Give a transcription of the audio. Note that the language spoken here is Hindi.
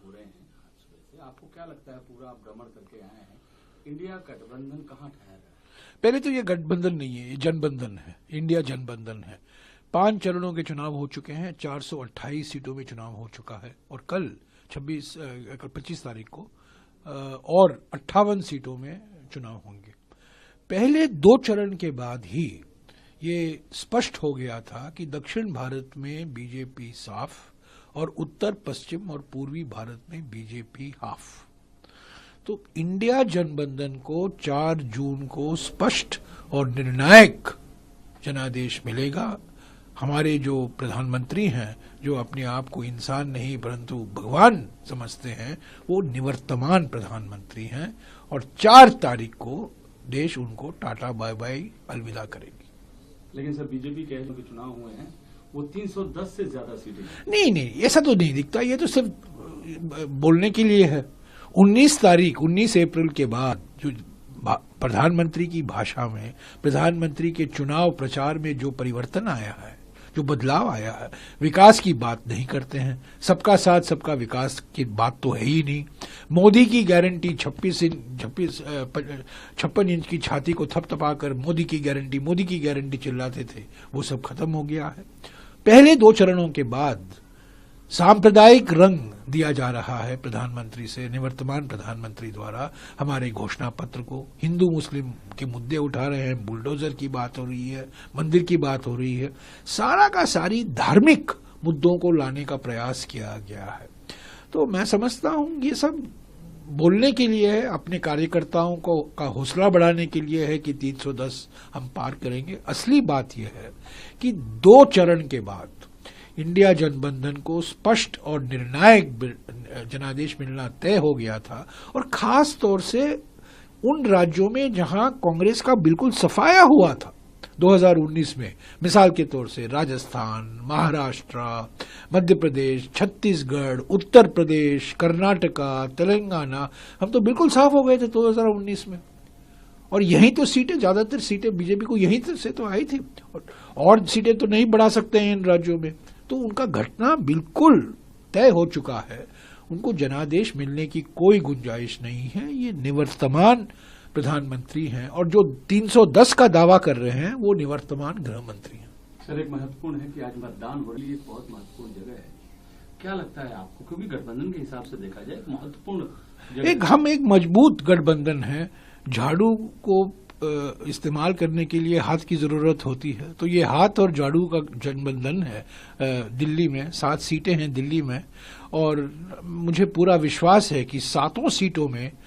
हो रहे हैं आज सुबह से, आपको क्या लगता है, पूरा आप भ्रमण करके आए हैं, इंडिया गठबंधन कहाँ ठहर रहा है? पहले तो ये गठबंधन नहीं है, ये जनबंधन है, इंडिया जनबंधन है। 5 चरणों के चुनाव हो चुके हैं, 428 सीटों में चुनाव हो चुका है और कल 25 तारीख को और 58 सीटों में चुनाव होंगे। पहले 2 चरण के बाद ही ये स्पष्ट हो गया था कि दक्षिण भारत में बीजेपी साफ और उत्तर पश्चिम और पूर्वी भारत में बीजेपी हाफ। तो इंडिया जनबंधन को 4 जून को स्पष्ट और निर्णायक जनादेश मिलेगा। हमारे जो प्रधानमंत्री हैं, जो अपने आप को इंसान नहीं परंतु भगवान समझते हैं, वो निवर्तमान प्रधानमंत्री हैं और 4 तारीख को देश उनको टाटा बाय बाय अलविदा करेगी। लेकिन सर, बीजेपी के जो चुनाव हुए हैं वो 310 से ज्यादा सीटें। नहीं, ऐसा तो नहीं दिखता, ये तो सिर्फ बोलने के लिए है। 19 अप्रैल के बाद जो प्रधानमंत्री की भाषा में, प्रधानमंत्री के चुनाव प्रचार में जो परिवर्तन आया है, जो बदलाव आया है, विकास की बात नहीं करते हैं, सबका साथ सबका विकास की बात तो है ही नहीं। मोदी की गारंटी 56 इंच की छाती को थपथपाकर मोदी की गारंटी चिल्लाते थे, वो सब खत्म हो गया है। पहले 2 चरणों के बाद सांप्रदायिक रंग दिया जा रहा है प्रधानमंत्री से, निवर्तमान प्रधानमंत्री द्वारा हमारे घोषणा पत्र को। हिंदू मुस्लिम के मुद्दे उठा रहे हैं, बुलडोजर की बात हो रही है, मंदिर की बात हो रही है, सारा का सारी धार्मिक मुद्दों को लाने का प्रयास किया गया है। तो मैं समझता हूं ये सब बोलने के लिए है, अपने कार्यकर्ताओं को का हौसला बढ़ाने के लिए है कि 310 हम पार करेंगे। असली बात यह है कि 2 चरण के बाद इंडिया जनबंधन को स्पष्ट और निर्णायक जनादेश मिलना तय हो गया था, और खास तौर से उन राज्यों में जहां कांग्रेस का बिल्कुल सफाया हुआ था 2019 में, मिसाल के तौर से राजस्थान, महाराष्ट्र, मध्य प्रदेश, छत्तीसगढ़, उत्तर प्रदेश, कर्नाटका, तेलंगाना, हम तो बिल्कुल साफ हो गए थे 2019 में। और यहीं तो सीटें, ज्यादातर सीटें बीजेपी को यहीं से तो आई थी, और सीटें तो नहीं बढ़ा सकते हैं इन राज्यों में। तो उनका घटना बिल्कुल तय हो चुका है, उनको जनादेश मिलने की कोई गुंजाइश नहीं है। ये निवर्तमान प्रधानमंत्री हैं, और जो 310 का दावा कर रहे हैं वो निवर्तमान गृह मंत्री हैं। सर, एक महत्वपूर्ण है कि आज मतदान हो रही है, बहुत महत्वपूर्ण जगह है। क्या लगता है आपको, क्योंकि गठबंधन के हिसाब से देखा जाए एक महत्वपूर्ण जगह, हम एक मजबूत गठबंधन है। झाड़ू को इस्तेमाल करने के लिए हाथ की जरूरत होती है, तो ये हाथ और झाड़ू का गठबंधन है। दिल्ली में 7 सीटें हैं दिल्ली में, और मुझे पूरा विश्वास है कि 7 सीटों में